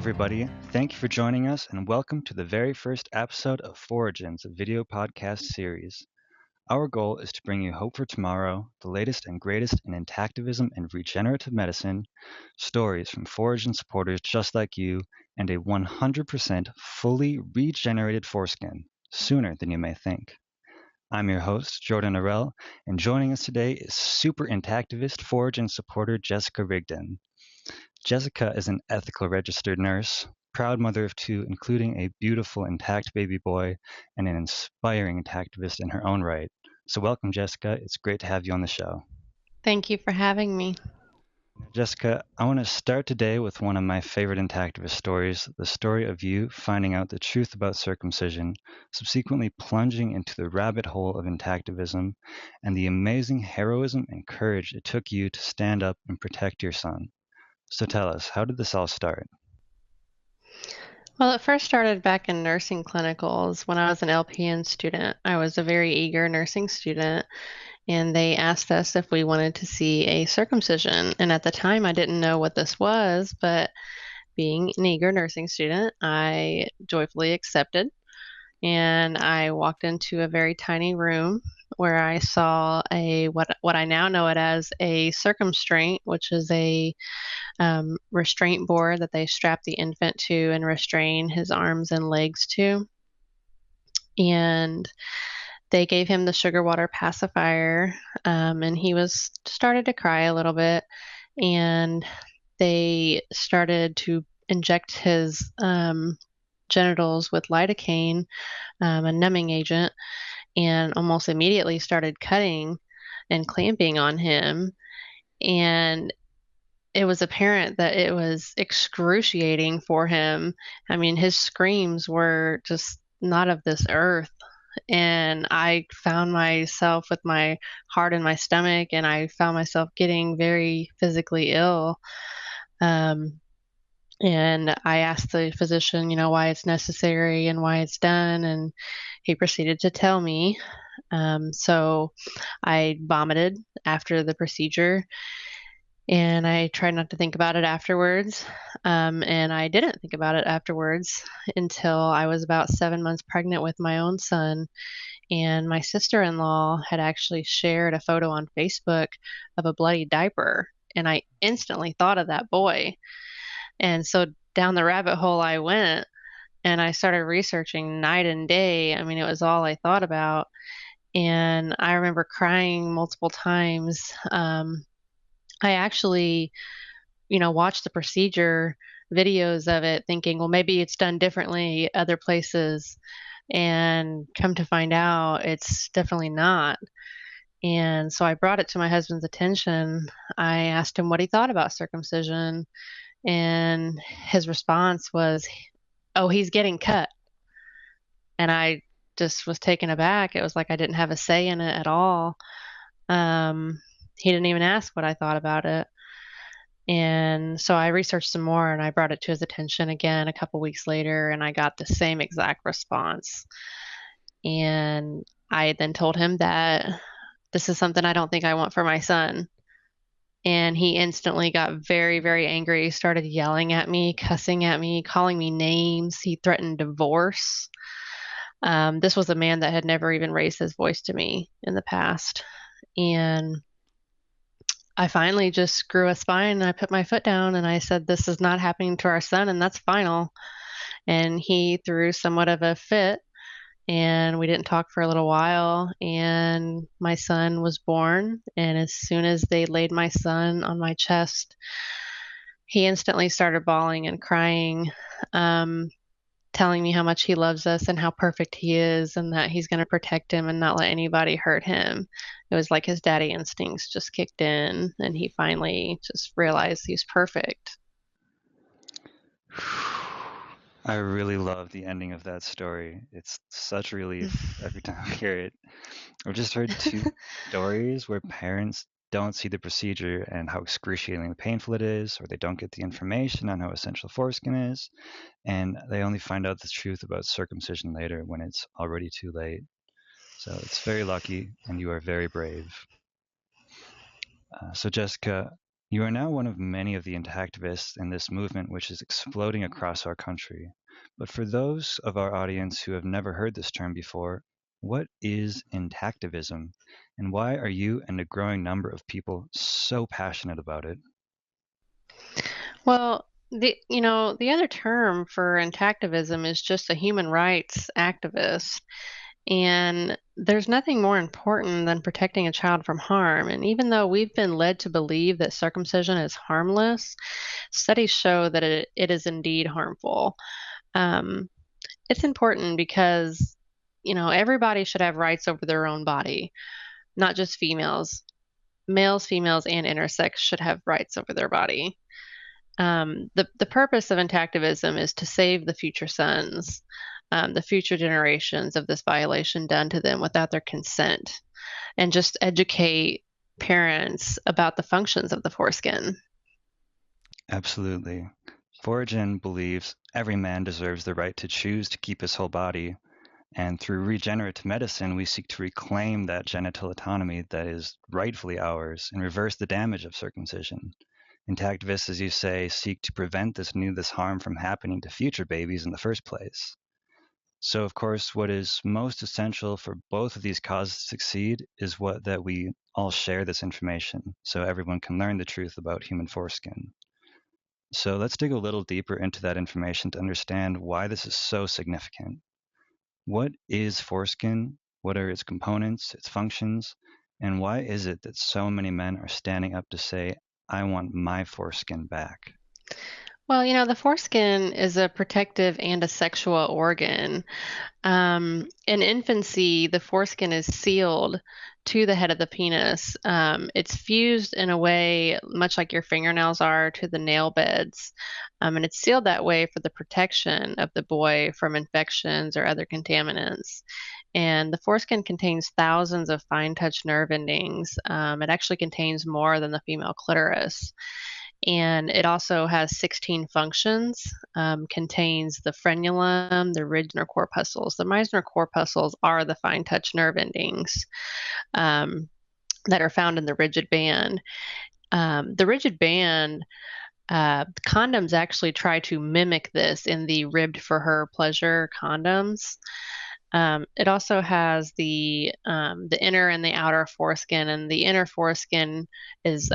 everybody. Thank you for joining us, and welcome to the very first episode of Foregen's video podcast series. Our goal is to bring you hope for tomorrow, the latest and greatest in intactivism and regenerative medicine, stories from Foregen supporters just like you, and a 100% fully regenerated foreskin, sooner than you may think. I'm your host, Jordan Arel, and joining us today is super intactivist Foregen supporter Jessica Rigdon. Jessica is an ethical registered nurse, proud mother of two, including a beautiful intact baby boy, and an inspiring intactivist in her own right. So welcome, Jessica. It's great to have you on the show. Thank you for having me. Jessica, I want to start today with one of my favorite intactivist stories, the story of you finding out the truth about circumcision, subsequently plunging into the rabbit hole of intactivism, and the amazing heroism and courage it took you to stand up and protect your son. So tell us, how did this all start? Well, it first started back in nursing clinicals when I was an LPN student. I was a very eager nursing student, and they asked us if we wanted to see a circumcision. And at the time, I didn't know what this was, but being an eager nursing student, I joyfully accepted. And I walked into a very tiny room where I saw what I now know it as a circumstraint, which is a restraint board that they strap the infant to and restrain his arms and legs to. And they gave him the sugar water pacifier, and he was started to cry a little bit. And they started to inject his genitals with lidocaine, a numbing agent, and almost immediately started cutting and clamping on him. And it was apparent that it was excruciating for him. I mean, his screams were just not of this earth. And I found myself with my heart in my stomach, and I found myself getting very physically ill. And I asked the physician, why it's necessary and why it's done, and he proceeded to tell me. So I vomited after the procedure, and I tried not to think about it afterwards. And I didn't think about it afterwards until I was about 7 months pregnant with my own son. And my sister-in-law had actually shared a photo on Facebook of a bloody diaper. And I instantly thought of that boy. And so down the rabbit hole I went, and I started researching night and day. I mean, it was all I thought about. And I remember crying multiple times. I actually, watched the procedure videos of it thinking, well, maybe it's done differently other places. And come to find out, it's definitely not. And so I brought it to my husband's attention. I asked him what he thought about circumcision. And his response was, oh, he's getting cut. And I just was taken aback. It was like I didn't have a say in it at all. He didn't even ask what I thought about it. And so I researched some more, and I brought it to his attention again a couple weeks later, and I got the same exact response. And I then told him that this is something I don't think I want for my son. And he instantly got very, very angry, started yelling at me, cussing at me, calling me names. He threatened divorce. This was a man that had never even raised his voice to me in the past. And I finally just grew a spine, and I put my foot down, and I said, this is not happening to our son, and that's final. And he threw somewhat of a fit, and we didn't talk for a little while, and my son was born. And as soon as they laid my son on my chest, he instantly started bawling and crying, telling me how much he loves us and how perfect he is, and that he's going to protect him and not let anybody hurt him. It was like his daddy instincts just kicked in, and he finally just realized he's perfect. I really love the ending of that story. It's such relief every time I hear it. I've just heard two stories where parents don't see the procedure and how excruciatingly painful it is, or they don't get the information on how essential foreskin is, and they only find out the truth about circumcision later when it's already too late. So it's very lucky, and you are very brave. So Jessica, You are now one of many of the intactivists in this movement which is exploding across our country. But for those of our audience who have never heard this term before, what is intactivism? And why are you and a growing number of people so passionate about it? Well, the other term for intactivism is just a human rights activist. And there's nothing more important than protecting a child from harm. And even though we've been led to believe that circumcision is harmless, studies show that it is indeed harmful. Um, it's important because, everybody should have rights over their own body, not just females. Males, females, and intersex should have rights over their body. The purpose of intactivism is to save the future sons, the future generations of this violation done to them without their consent, and just educate parents about the functions of the foreskin. Absolutely. Foregen believes every man deserves the right to choose to keep his whole body, and through regenerative medicine, we seek to reclaim that genital autonomy that is rightfully ours and reverse the damage of circumcision. Intactivists, as you say, seek to prevent this harm from happening to future babies in the first place. So, of course, what is most essential for both of these causes to succeed is that we all share this information so everyone can learn the truth about human foreskin. So let's dig a little deeper into that information to understand why this is so significant. What is foreskin? What are its components, its functions? And why is it that so many men are standing up to say, I want my foreskin back? Well, the foreskin is a protective and a sexual organ. In infancy, the foreskin is sealed to the head of the penis. It's fused in a way much like your fingernails are to the nail beds. And it's sealed that way for the protection of the boy from infections or other contaminants. And the foreskin contains thousands of fine touch nerve endings. It actually contains more than the female clitoris. And it also has 16 functions, contains the frenulum, the Meissner corpuscles. The Meissner corpuscles are the fine touch nerve endings um, that are found in the rigid band. The rigid band condoms actually try to mimic this in the ribbed for her pleasure condoms. It also has the inner and the outer foreskin, and the inner foreskin is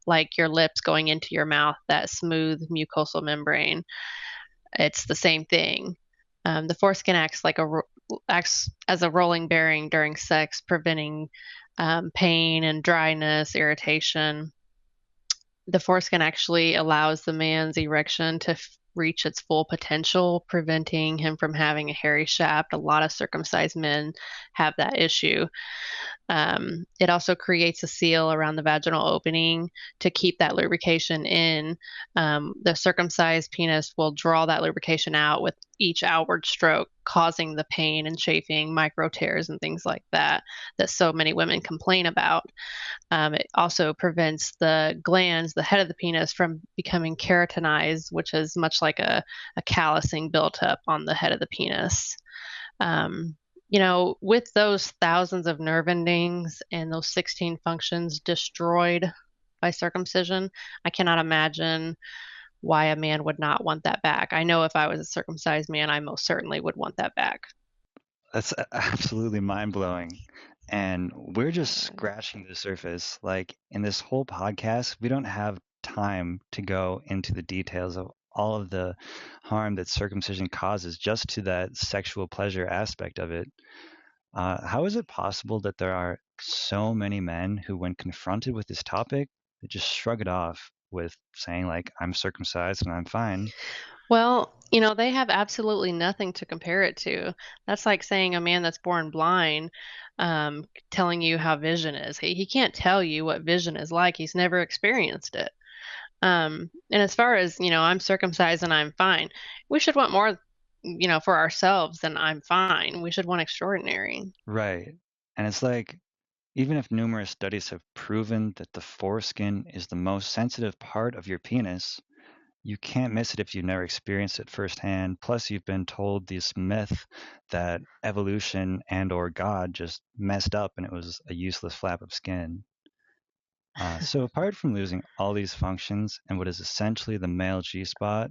like your lips going into your mouth, that smooth mucosal membrane. It's the same thing. The foreskin acts as a rolling bearing during sex, preventing pain and dryness, irritation. The foreskin actually allows the man's erection to reach its full potential, preventing him from having a hairy shaft. A lot of circumcised men have that issue. It also creates a seal around the vaginal opening to keep that lubrication in. The circumcised penis will draw that lubrication out with each outward stroke, causing the pain and chafing, micro tears, and things like that that so many women complain about. It also prevents the glands, the head of the penis, from becoming keratinized, which is much like a callousing built up on the head of the penis. With those thousands of nerve endings and those 16 functions destroyed by circumcision, I cannot imagine why a man would not want that back. I know if I was a circumcised man, I most certainly would want that back. That's absolutely mind blowing. And we're just scratching the surface. Like in this whole podcast, we don't have time to go into the details of all of the harm that circumcision causes just to that sexual pleasure aspect of it. How is it possible that there are so many men who, when confronted with this topic, they just shrug it off with saying, like, I'm circumcised and I'm fine? Well, they have absolutely nothing to compare it to. That's like saying a man that's born blind, telling you how vision is. He can't tell you what vision is like. He's never experienced it. And as far as, I'm circumcised and I'm fine, we should want more, for ourselves than I'm fine. We should want extraordinary. Right. And it's like, even if numerous studies have proven that the foreskin is the most sensitive part of your penis, you can't miss it if you've never experienced it firsthand. Plus, you've been told this myth that evolution and or God just messed up and it was a useless flap of skin. So apart from losing all these functions and what is essentially the male G-spot,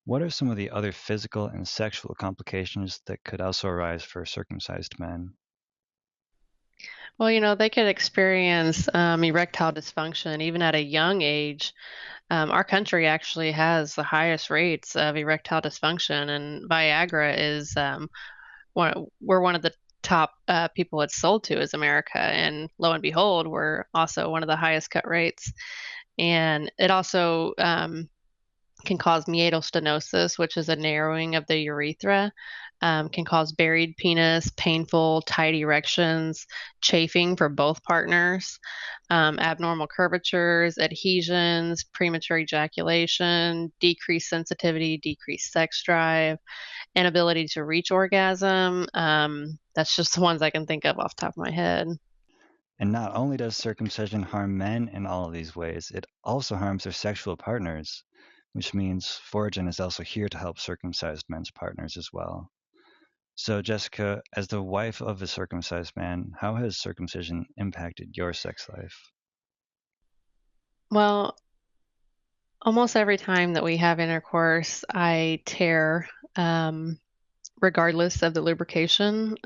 what are some of the other physical and sexual complications that could also arise for circumcised men? Well, they could experience erectile dysfunction even at a young age. Our country actually has the highest rates of erectile dysfunction, and Viagra is we're one of the top people it's sold to is America, and lo and behold, we're also one of the highest cut rates. And it also can cause meatal stenosis, which is a narrowing of the urethra, can cause buried penis, painful, tight erections, chafing for both partners, abnormal curvatures, adhesions, premature ejaculation, decreased sensitivity, decreased sex drive, inability to reach orgasm. That's just the ones I can think of off the top of my head. And not only does circumcision harm men in all of these ways, it also harms their sexual partners, which means Foregen is also here to help circumcised men's partners as well. So, Jessica, as the wife of a circumcised man, how has circumcision impacted your sex life? Well, almost every time that we have intercourse, I tear, regardless of the lubrication.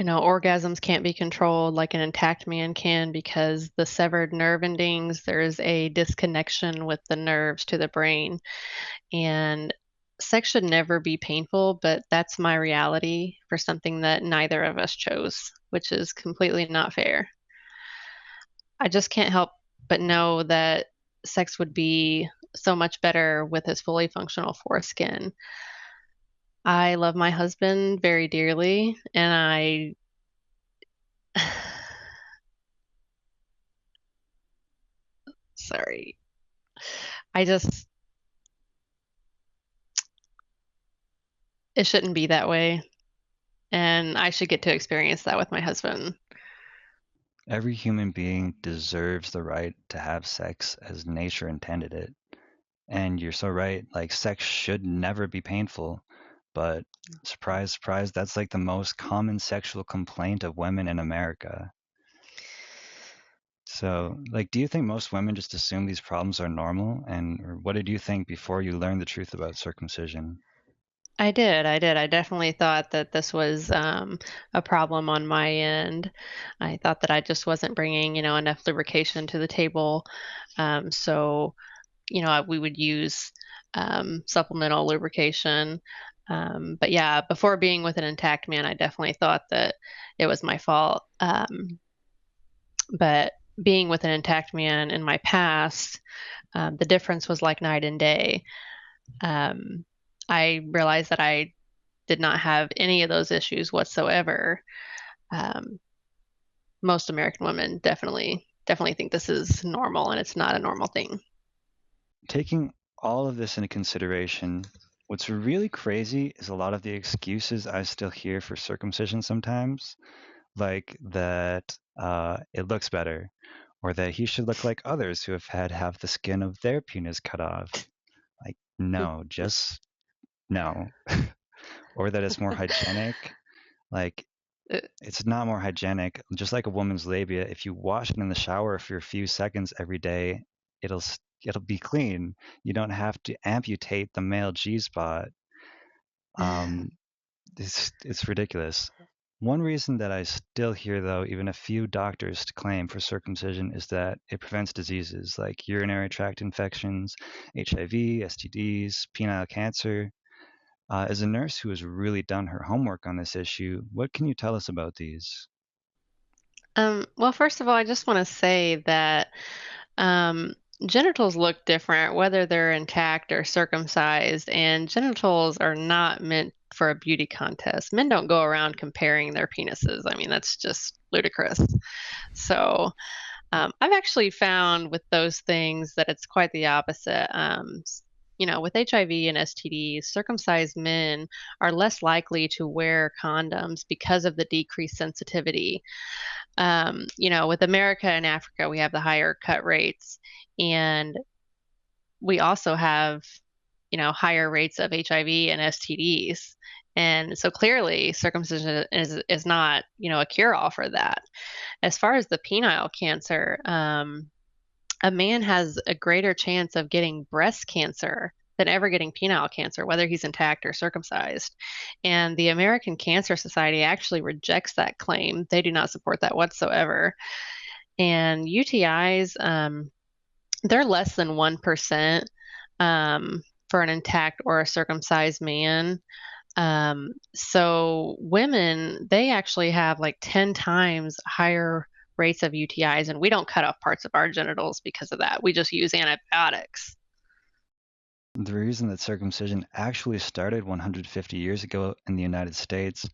Orgasms can't be controlled like an intact man can because the severed nerve endings, there's a disconnection with the nerves to the brain. And sex should never be painful, but that's my reality for something that neither of us chose, which is completely not fair. I just can't help but know that sex would be so much better with his fully functional foreskin. I love my husband very dearly, and sorry. I just it shouldn't be that way, and I should get to experience that with my husband. Every human being deserves the right to have sex as nature intended it. And you're so right, like sex should never be painful. But surprise, surprise, that's like the most common sexual complaint of women in America. So, like, do you think most women just assume these problems are normal? And or what did you think before you learned the truth about circumcision? I did, I did. I definitely thought that this was, a problem on my end. I thought that I just wasn't bringing, enough lubrication to the table. So, we would use, supplemental lubrication. But yeah, before being with an intact man, I definitely thought that it was my fault. But being with an intact man in my past, the difference was like night and day. Um, I realized that I did not have any of those issues whatsoever. Um, Most American women definitely think this is normal, and it's not a normal thing. Taking all of this into consideration, what's really crazy is a lot of the excuses I still hear for circumcision sometimes, like that it looks better, or that he should look like others who have had half the skin of their penis cut off. Like, no, just no. Or that it's more hygienic. Like, Uh, it's not more hygienic. Just like a woman's labia, if you wash it in the shower for a few seconds every day, it'll be clean. You don't have to amputate the male G spot. Um, it's ridiculous. One reason that I still hear, though, even a few doctors claim for circumcision is that it prevents diseases like urinary tract infections, HIV, STDs, penile cancer. As a nurse who has really done her homework on this issue, what can you tell us about these? well, first of all, I just want to say that um, genitals look different whether they're intact or circumcised, and genitals are not meant for a beauty contest. Men don't go around comparing their penises. I mean, that's just ludicrous. So, I've actually found with those things that it's quite the opposite. With HIV and STDs, circumcised men are less likely to wear condoms because of the decreased sensitivity. With America and Africa, we have the higher cut rates, and we also have, higher rates of HIV and STDs. And so clearly circumcision is not, a cure-all for that. As far as the penile cancer, a man has a greater chance of getting breast cancer than ever getting penile cancer, whether he's intact or circumcised. And the American Cancer Society actually rejects that claim. They do not support that whatsoever. And UTIs, they're less than 1% for an intact or a circumcised man. So women, they actually have like 10 times higher rates of UTIs, and we don't cut off parts of our genitals because of that. We just use antibiotics. The reason that circumcision actually started 150 years ago in the United States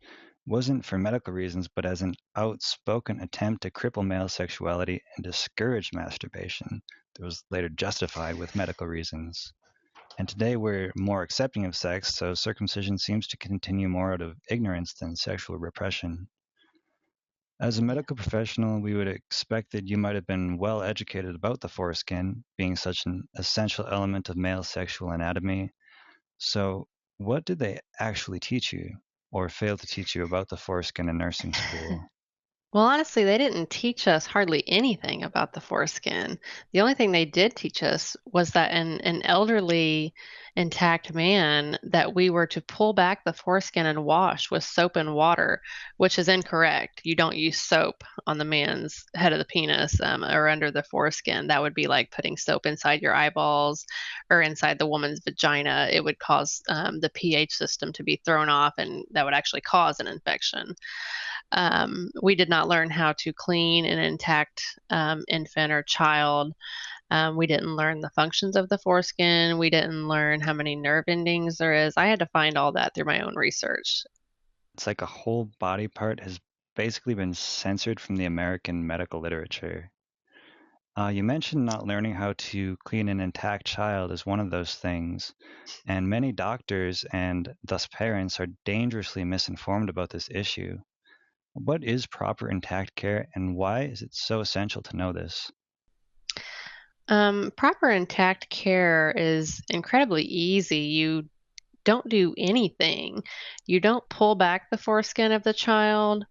wasn't for medical reasons, but as an outspoken attempt to cripple male sexuality and discourage masturbation that was later justified with medical reasons. And today we're more accepting of sex, so circumcision seems to continue more out of ignorance than sexual repression. As a medical professional, we would expect that you might have been well educated about the foreskin, being such an essential element of male sexual anatomy. So, what did they actually teach you, or fail to teach you about the foreskin in nursing school? Well, honestly, they didn't teach us hardly anything about the foreskin. The only thing they did teach us was that in an elderly, intact man, that we were to pull back the foreskin and wash with soap and water, which is incorrect. You don't use soap on the man's head of the penis or under the foreskin. That would be like putting soap inside your eyeballs or inside the woman's vagina. It would cause the pH system to be thrown off, and that would actually cause an infection. We did not learn how to clean an intact infant or child. We didn't learn the functions of the foreskin. We didn't learn how many nerve endings there is. I had to find all that through my own research. It's like a whole body part has basically been censored from the American medical literature. You mentioned not learning how to clean an intact child as one of those things, and many doctors and thus parents are dangerously misinformed about this issue. What is proper intact care, and why is it so essential to know this? Proper intact care is incredibly easy. You don't do anything. You don't pull back the foreskin of the child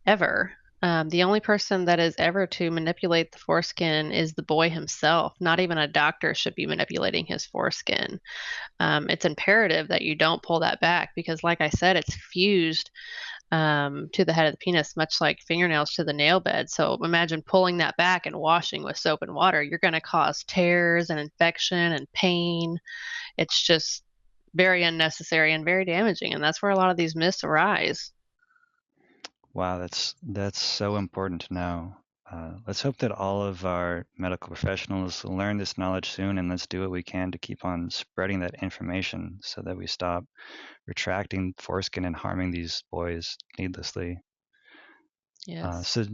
ever. The only person that is ever to manipulate the foreskin is the boy himself. Not even a doctor should be manipulating his foreskin. It's imperative that you don't pull that back because, like I said, it's fused to the head of the penis, much like fingernails to the nail bed. So imagine pulling that back and washing with soap and water. You're going to cause tears and infection and pain. It's just very unnecessary and very damaging. And that's where a lot of these myths arise. Wow, that's so important to know. Let's hope that all of our medical professionals learn this knowledge soon, and let's do what we can to keep on spreading that information so that we stop retracting foreskin and harming these boys needlessly. Yes. So,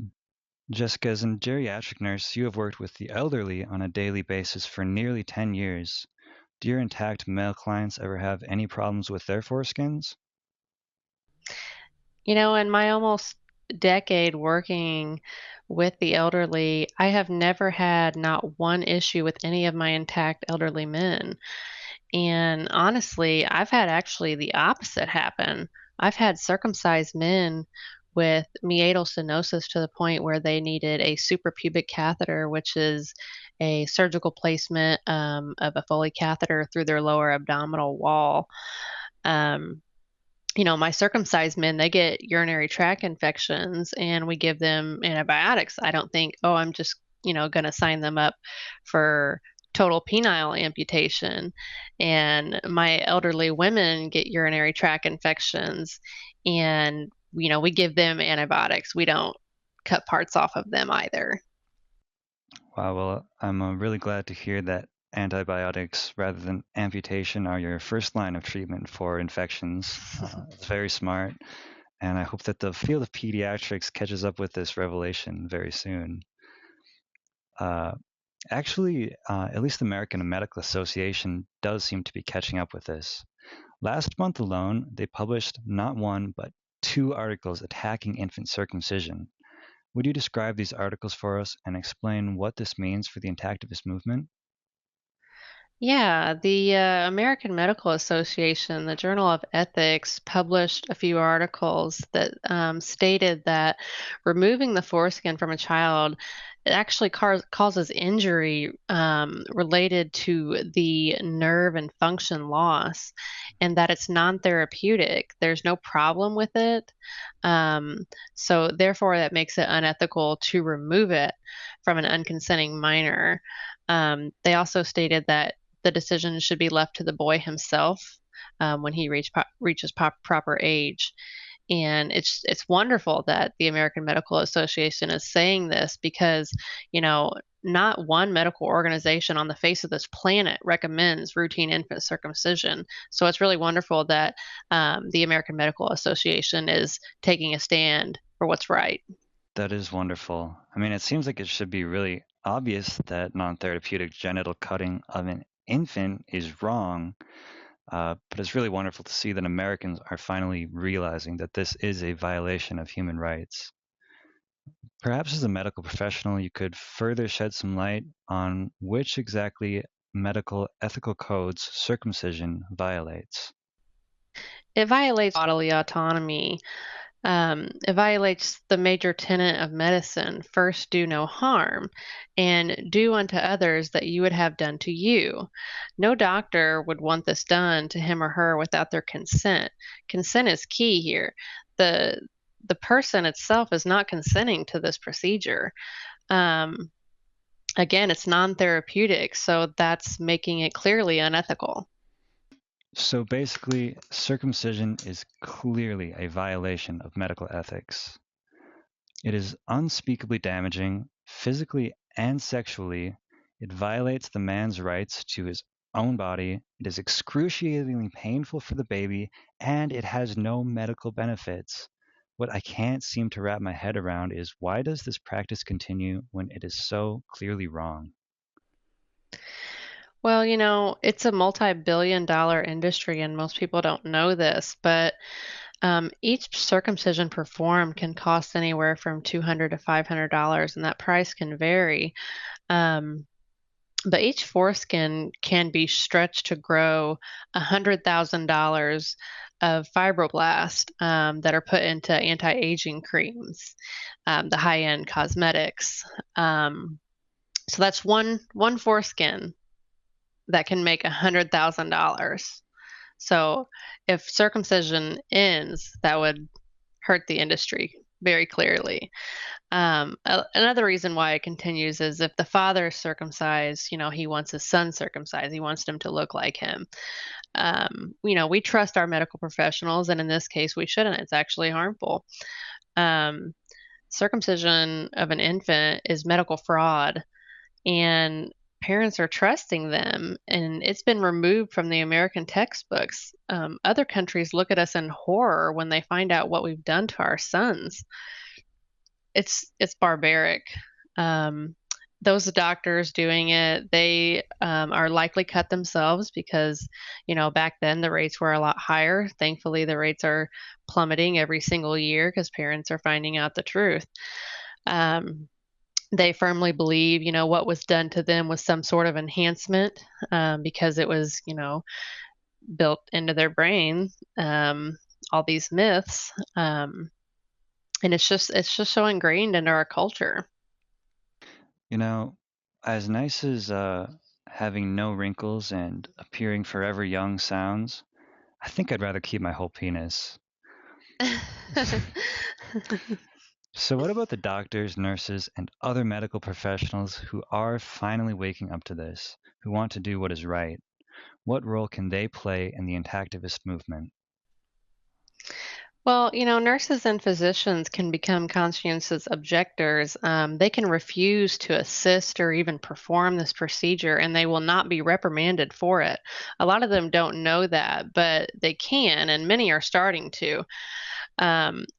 Jessica, as a geriatric nurse, you have worked with the elderly on a daily basis for nearly 10 years. Do your intact male clients ever have any problems with their foreskins? In my almost decade working with the elderly, I have never had not one issue with any of my intact elderly men. And honestly, I've had actually the opposite happen. I've had circumcised men with meatal stenosis to the point where they needed a suprapubic catheter, which is a surgical placement of a Foley catheter through their lower abdominal wall. Um, my circumcised men, they get urinary tract infections and we give them antibiotics. I don't think, oh, I'm just, going to sign them up for total penile amputation. And my elderly women get urinary tract infections and, we give them antibiotics. We don't cut parts off of them either. Wow, well, I'm really glad to hear that antibiotics rather than amputation are your first line of treatment for infections. It's very smart, and I hope that the field of pediatrics catches up with this revelation very soon. Uh, at least the American Medical Association does seem to be catching up with this. Last month alone, they published not one, but two articles attacking infant circumcision. Would you describe these articles for us and explain what this means for the intactivist movement? Yeah, the American Medical Association, the Journal of Ethics, published a few articles that stated that removing the foreskin from a child it actually causes injury related to the nerve and function loss, and that it's non-therapeutic. There's no problem with it, um, so therefore that makes it unethical to remove it from an unconsenting minor. They also stated that the decision should be left to the boy himself when he reaches proper age. And it's wonderful that the American Medical Association is saying this because, you know, not one medical organization on the face of this planet recommends routine infant circumcision. So it's really wonderful that the American Medical Association is taking a stand for what's right. That is wonderful. I mean, it seems like it should be really obvious that non-therapeutic genital cutting of an infant is wrong, but it's really wonderful to see that Americans are finally realizing that this is a violation of human rights. Perhaps as a medical professional, you could further shed some light on which exactly medical ethical codes circumcision violates. It violates bodily autonomy. It violates the major tenet of medicine first, do no harm, and do unto others that you would have done to you. No doctor would want this done to him or her without their consent. Consent is key here. The the person itself is not consenting to this procedure. Um, Again, it's non-therapeutic, so that's making it clearly unethical. So basically, circumcision is clearly a violation of medical ethics. It is unspeakably damaging, physically and sexually. It violates the man's rights to his own body. It is excruciatingly painful for the baby, and it has no medical benefits. What I can't seem to wrap my head around is why does this practice continue when it is so clearly wrong? Well, it's a multi-billion dollar industry, and most people don't know this, but each circumcision performed can cost anywhere from $200 to $500, and that price can vary. Um, but each foreskin can be stretched to grow $100,000 of fibroblast that are put into anti-aging creams, the high-end cosmetics. Um, so that's one foreskin that can make $100,000. So if circumcision ends, that would hurt the industry very clearly. Another reason why it continues is if the father is circumcised, he wants his son circumcised. He wants them to look like him. We trust our medical professionals, and in this case, we shouldn't. It's actually harmful. Um, Circumcision of an infant is medical fraud, and parents are trusting them, and it's been removed from the American textbooks. Other countries look at us in horror when they find out what we've done to our sons. It's barbaric. Um, those doctors doing it, they are likely cut themselves because, back then the rates were a lot higher. Thankfully, the rates are plummeting every single year because parents are finding out the truth. Um, they firmly believe, what was done to them was some sort of enhancement because it was, built into their brain. All these myths, and it's just so ingrained into our culture. You know, as nice as having no wrinkles and appearing forever young sounds, I think I'd rather keep my whole penis. So, what about the doctors, nurses, and other medical professionals who are finally waking up to this, who want to do what is right? What role can they play in the intactivist movement? Well, nurses and physicians can become conscientious objectors. They can refuse to assist or even perform this procedure, and they will not be reprimanded for it. A lot of them don't know that, but they can, and many are starting to.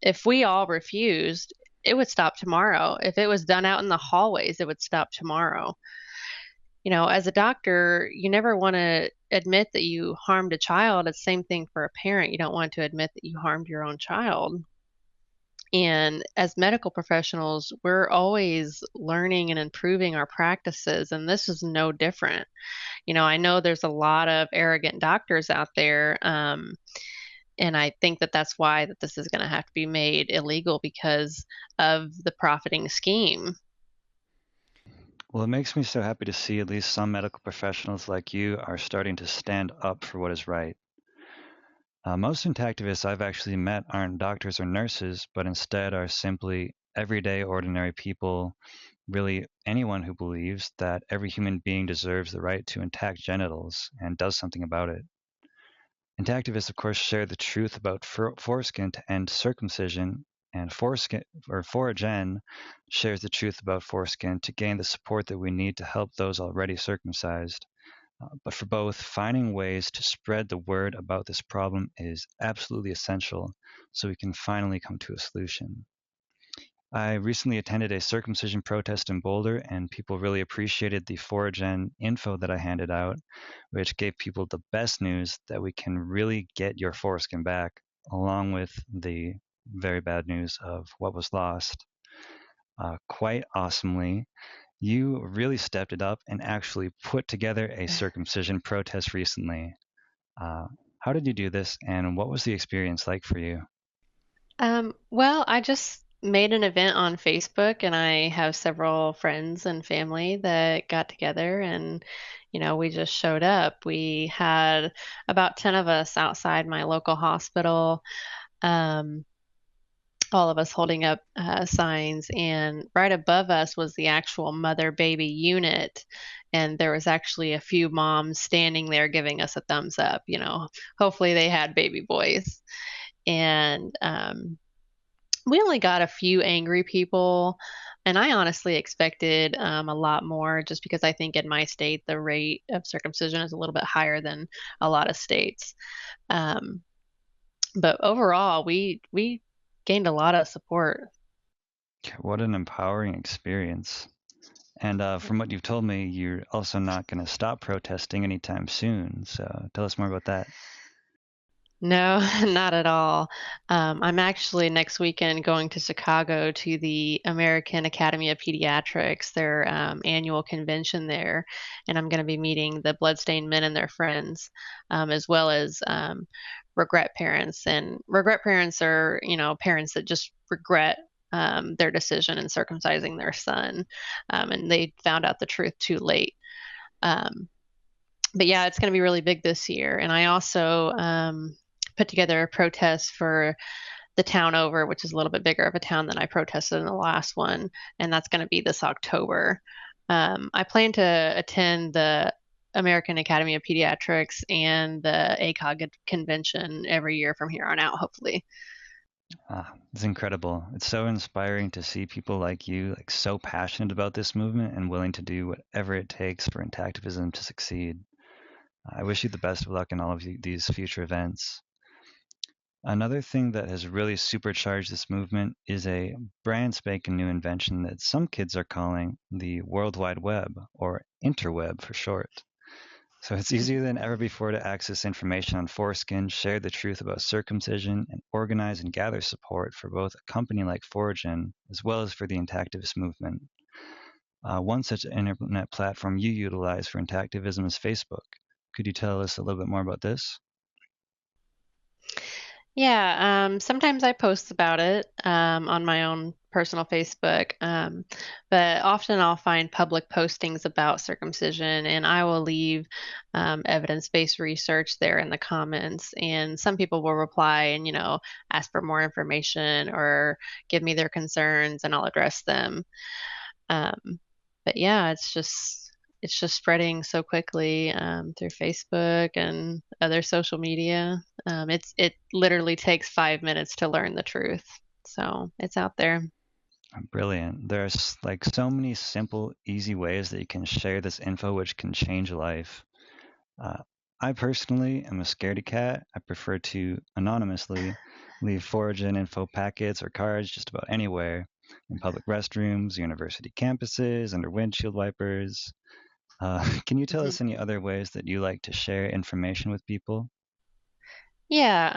If we all refused, it would stop tomorrow. If it was done out in the hallways, it would stop tomorrow. As a doctor, you never want to admit that you harmed a child. It's the same thing for a parent. You don't want to admit that you harmed your own child. And as medical professionals, we're always learning and improving our practices, and this is no different. I know there's a lot of arrogant doctors out there, and I think that that's why that this is going to have to be made illegal because of the profiting scheme. Well, it makes me so happy to see at least some medical professionals like you are starting to stand up for what is right. Most intactivists I've actually met aren't doctors or nurses, but instead are simply everyday, ordinary people, really anyone who believes that every human being deserves the right to intact genitals and does something about it. Intactivists, of course, share the truth about foreskin to end circumcision, and foreskin or Foregen shares the truth about foreskin to gain the support that we need to help those already circumcised. But for both, finding ways to spread the word about this problem is absolutely essential so we can finally come to a solution. I recently attended a circumcision protest in Boulder, and people really appreciated the Foregen info that I handed out, which gave people the best news that we can really get your foreskin back, along with the very bad news of what was lost. Quite awesomely, you really stepped it up and actually put together a circumcision protest recently. Uh, how did you do this, and what was the experience like for you? Well, I just made an event on Facebook, and I have several friends and family that got together, and we just showed up. We had about 10 of us outside my local hospital. Um, all of us holding up signs, and right above us was the actual mother baby unit. And there was actually a few moms standing there giving us a thumbs up. Hopefully they had baby boys. And we only got a few angry people, and I honestly expected a lot more just because I think in my state the rate of circumcision is a little bit higher than a lot of states. Um, but overall, we gained a lot of support. What an empowering experience. And from what you've told me, you're also not going to stop protesting anytime soon. So tell us more about that. No, not at all. I'm actually next weekend going to Chicago to the American Academy of Pediatrics, their annual convention there, and I'm going to be meeting the bloodstained men and their friends, as well as regret parents. And regret parents are, parents that just regret their decision in circumcising their son, and they found out the truth too late. Um, but yeah, it's going to be really big this year. And I also put together a protest for the town over, which is a little bit bigger of a town than I protested in the last one, and that's going to be this October. I plan to attend the American Academy of Pediatrics and the ACOG convention every year from here on out, hopefully. It's incredible. It's so inspiring to see people like you, like so passionate about this movement and willing to do whatever it takes for intactivism to succeed. I wish you the best of luck in all of these future events. Another thing that has really supercharged this movement is a brand spanking new invention that some kids are calling the World Wide Web, or interweb for short. So it's easier than ever before to access information on foreskin, share the truth about circumcision, and organize and gather support for both a company like Foregen as well as for the intactivist movement. One such internet platform you utilize for intactivism is Facebook. Could you tell us a little bit more about this? Yeah, sometimes I post about it on my own personal Facebook, but often I'll find public postings about circumcision, and I will leave evidence-based research there in the comments. And some people will reply and, ask for more information or give me their concerns, and I'll address them. Um, but yeah, it's just spreading so quickly through Facebook and other social media. It literally takes 5 minutes to learn the truth, so it's out there. Brilliant. There's like so many simple, easy ways that you can share this info which can change a life. Uh, I personally am a scaredy cat. I prefer to anonymously leave foraging info packets or cards just about anywhere in public restrooms, university campuses, under windshield wipers. Can you tell Mhm. us any other ways that you like to share information with people? Yeah,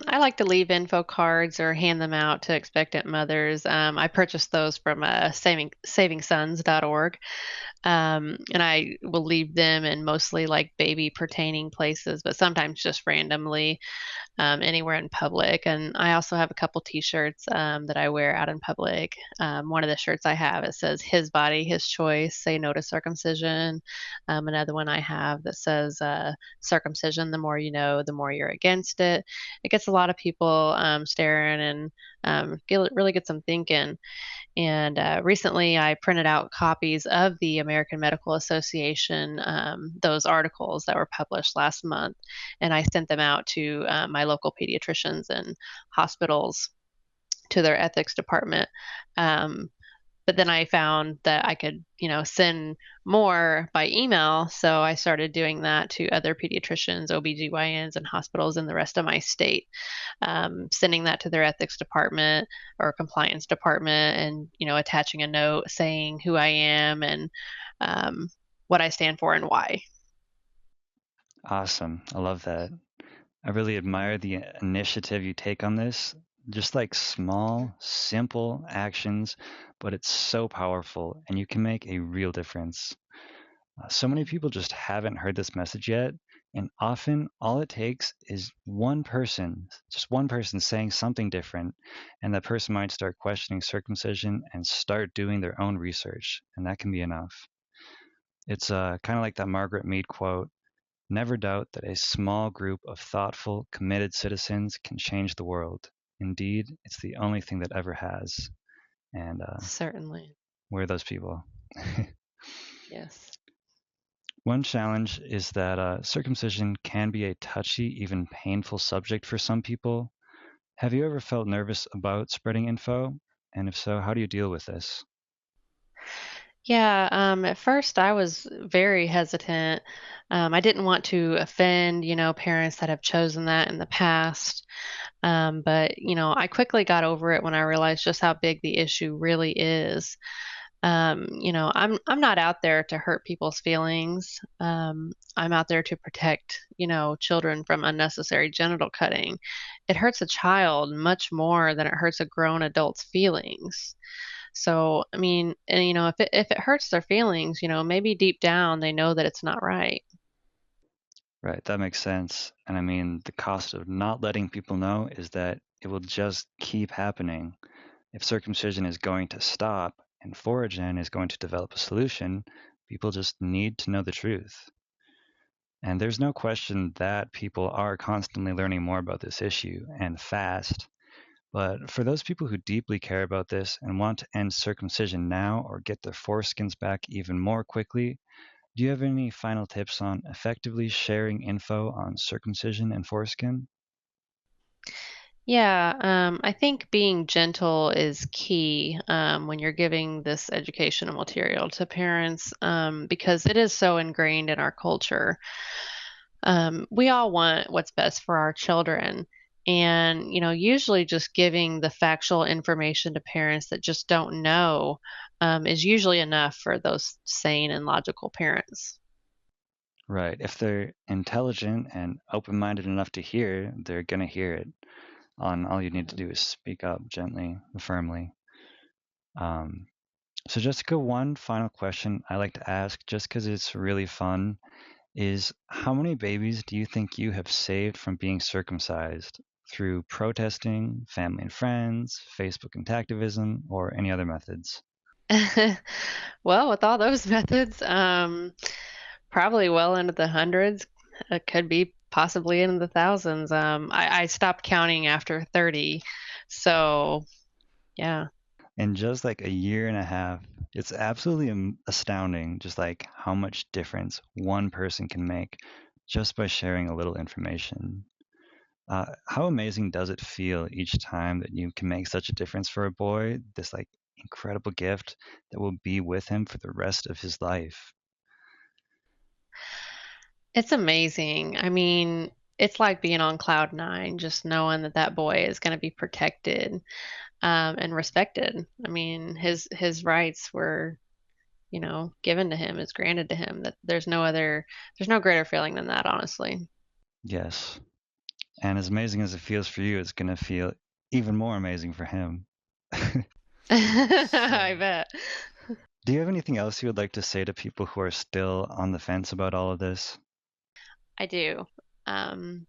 I like to leave info cards or hand them out to expectant mothers. I purchased those from savingsons.org. And I will leave them in mostly like baby pertaining places, but sometimes just randomly anywhere in public. And I also have a couple T-shirts that I wear out in public. One of the shirts I have, it says "His body, his choice. Say no to circumcision." Another one I have that says "Circumcision. The more you know, the more you're against it." It gets a lot of people staring and really gets them thinking. And recently, I printed out copies of the American Medical Association, those articles that were published last month, and I sent them out to my local pediatricians and hospitals to their ethics department. Um, but then I found that I could, send more by email. So I started doing that to other pediatricians, OBGYNs, and hospitals in the rest of my state, sending that to their ethics department or compliance department and, attaching a note saying who I am and um, what I stand for and why. Awesome. I love that. I really admire the initiative you take on this. Just like small, simple actions, but it's so powerful and you can make a real difference. So many people just haven't heard this message yet, and often all it takes is one person, just one person saying something different, and that person might start questioning circumcision and start doing their own research, and that can be enough. It's kind of like that Margaret Mead quote: "Never doubt that a small group of thoughtful, committed citizens can change the world. Indeed, it's the only thing that ever has." And Certainly. we're those people. Yes. One challenge is that circumcision can be a touchy, even painful subject for some people. Have you ever felt nervous about spreading info? And if so, how do you deal with this? Yeah, at first I was very hesitant. I didn't want to offend, parents that have chosen that in the past. But, I quickly got over it when I realized just how big the issue really is. I'm not out there to hurt people's feelings. I'm out there to protect, children from unnecessary genital cutting. It hurts a child much more than it hurts a grown adult's feelings. So, I mean, and if it hurts their feelings, maybe deep down they know that it's not right. Right, that makes sense. And I mean, the cost of not letting people know is that it will just keep happening. If circumcision is going to stop and Foregen is going to develop a solution, people just need to know the truth. And there's no question that people are constantly learning more about this issue and fast. But for those people who deeply care about this and want to end circumcision now or get their foreskins back even more quickly, do you have any final tips on effectively sharing info on circumcision and foreskin? Yeah, I think being gentle is key when you're giving this educational material to parents because it is so ingrained in our culture. We all want what's best for our children. And, usually just giving the factual information to parents that just don't know is usually enough for those sane and logical parents. Right. If they're intelligent and open minded enough to hear, they're going to hear it. All you need to do is speak up gently, firmly. Um, so, Jessica, one final question I like to ask, just because it's really fun, is how many babies do you think you have saved from being circumcised through protesting, family and friends, Facebook and Activism, or any other methods? Well, with all those methods, probably well into the hundreds. It could be possibly in the thousands. I stopped counting after 30. So, yeah. In just like a year and a half, it's absolutely astounding just like how much difference one person can make just by sharing a little information. How amazing does it feel each time that you can make such a difference for a boy? This like incredible gift that will be with him for the rest of his life. It's amazing. I mean, it's like being on cloud nine, just knowing that that boy is going to be protected and respected. I mean, his rights were, given to him, is granted to him. That there's no greater feeling than that, honestly. Yes. And as amazing as it feels for you, it's going to feel even more amazing for him. I So, bet. do you have anything else you would like to say to people who are still on the fence about all of this? I do. Um,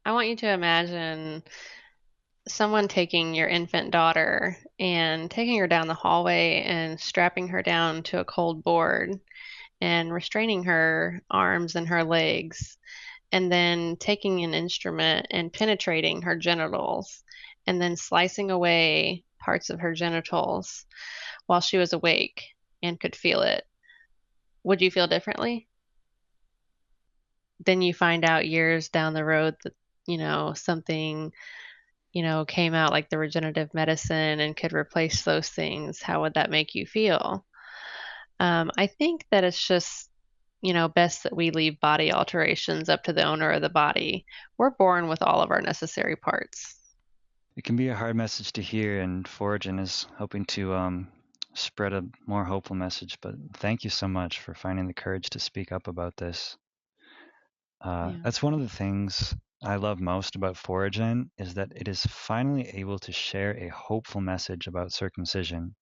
I want you to imagine someone taking your infant daughter and taking her down the hallway and strapping her down to a cold board and restraining her arms and her legs, and then taking an instrument and penetrating her genitals, and then slicing away parts of her genitals while she was awake and could feel it. Would you feel differently? Then you find out years down the road that, something, came out like the regenerative medicine and could replace those things. How would that make you feel? I think that it's just, best that we leave body alterations up to the owner of the body. We're born with all of our necessary parts. It can be a hard message to hear, and Foregen is hoping to spread a more hopeful message. But thank you so much for finding the courage to speak up about this. Yeah. That's one of the things I love most about Foregen is that it is finally able to share a hopeful message about circumcision,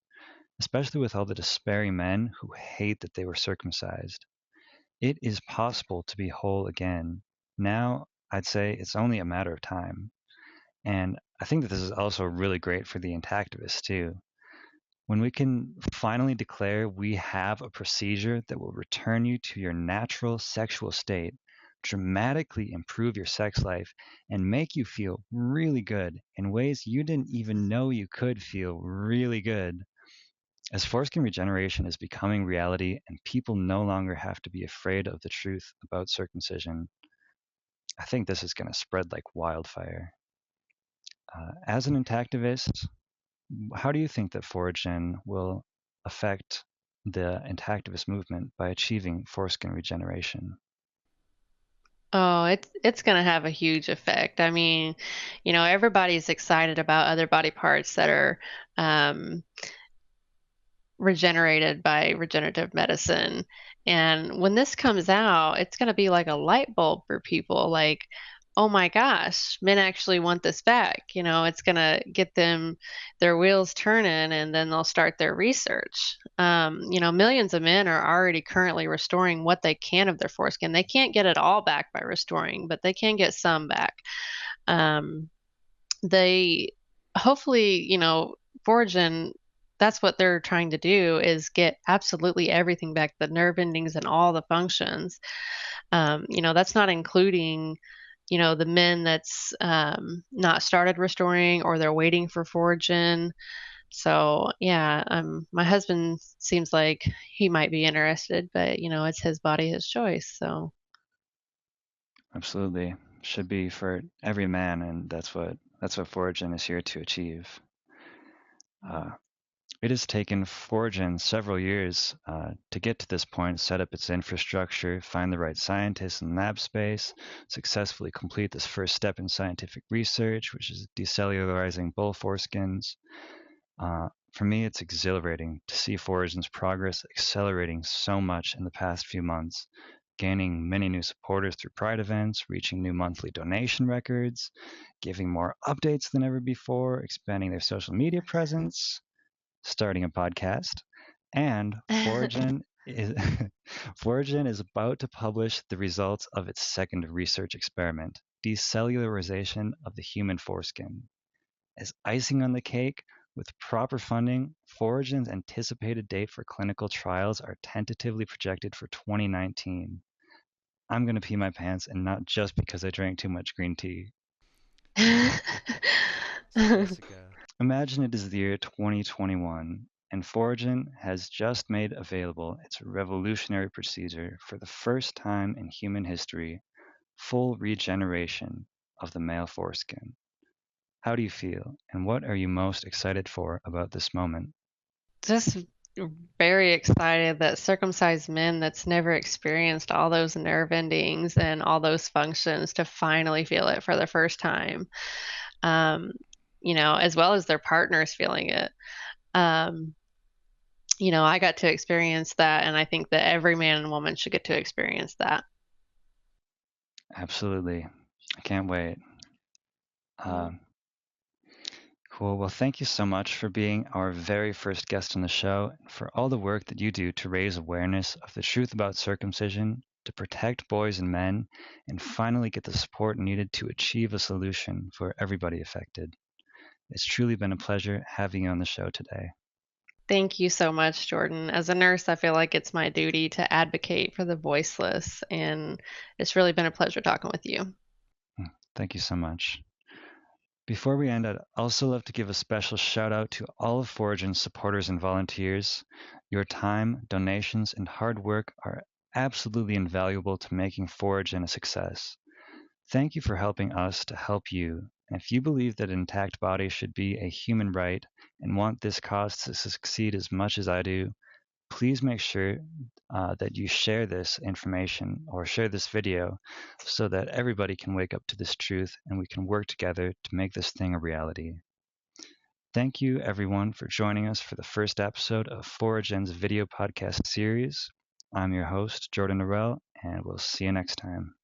especially with all the despairing men who hate that they were circumcised. It is possible to be whole again. Now, I'd say it's only a matter of time. And I think that this is also really great for the intactivists too. When we can finally declare we have a procedure that will return you to your natural sexual state, dramatically improve your sex life, and make you feel really good in ways you didn't even know you could feel really good. As foreskin regeneration is becoming reality and people no longer have to be afraid of the truth about circumcision, I think this is going to spread like wildfire. As an intactivist, how do you think that Foregen will affect the intactivist movement by achieving foreskin regeneration? Oh, it's going to have a huge effect. I mean, everybody's excited about other body parts that are um, regenerated by regenerative medicine. And when this comes out, it's going to be like a light bulb for people like, oh my gosh, men actually want this back. It's going to get their wheels turning and then they'll start their research. Millions of men are already currently restoring what they can of their foreskin. They can't get it all back by restoring, but they can get some back. Um, they hopefully, Foregen, that's what they're trying to do is get absolutely everything back, the nerve endings and all the functions. That's not including, the men that's not started restoring or they're waiting for Foregen. So yeah, my husband seems like he might be interested, but it's his body, his choice. So Absolutely. Should be for every man, and that's what Foregen is here to achieve. Uh, it has taken Foregen several years to get to this point, set up its infrastructure, find the right scientists and lab space, successfully complete this first step in scientific research, which is decellularizing bull foreskins. For me, it's exhilarating to see Foregen's progress accelerating so much in the past few months, gaining many new supporters through Pride events, reaching new monthly donation records, giving more updates than ever before, expanding their social media presence, starting a podcast, and Foregen is Foregen is about to publish the results of its second research experiment, decellularization of the human foreskin. As icing on the cake, with proper funding, Foregen's anticipated date for clinical trials are tentatively projected for 2019. I'm going to pee my pants, and not just because I drank too much green tea. So, Jessica, imagine it is the year 2021, and Foregen has just made available its revolutionary procedure for the first time in human history, full regeneration of the male foreskin. How do you feel, and what are you most excited for about this moment? Just very excited that circumcised men that's never experienced all those nerve endings and all those functions to finally feel it for the first time. Um, as well as their partners feeling it. Um, I got to experience that, and I think that every man and woman should get to experience that. Absolutely. I can't wait. Cool. Well, thank you so much for being our very first guest on the show and for all the work that you do to raise awareness of the truth about circumcision, to protect boys and men, and finally get the support needed to achieve a solution for everybody affected. It's truly been a pleasure having you on the show today. Thank you so much, Jordan. As a nurse, I feel like it's my duty to advocate for the voiceless, and it's really been a pleasure talking with you. Thank you so much. Before we end, I'd also love to give a special shout out to all of Foregen's supporters and volunteers. Your time, donations, and hard work are absolutely invaluable to making Foregen a success. Thank you for helping us to help you. And if you believe that an intact body should be a human right and want this cause to succeed as much as I do, please make sure that you share this information or share this video so that everybody can wake up to this truth and we can work together to make this thing a reality. Thank you, everyone, for joining us for the first episode of Foregen's video podcast series. I'm your host, Jordan Arel, and we'll see you next time.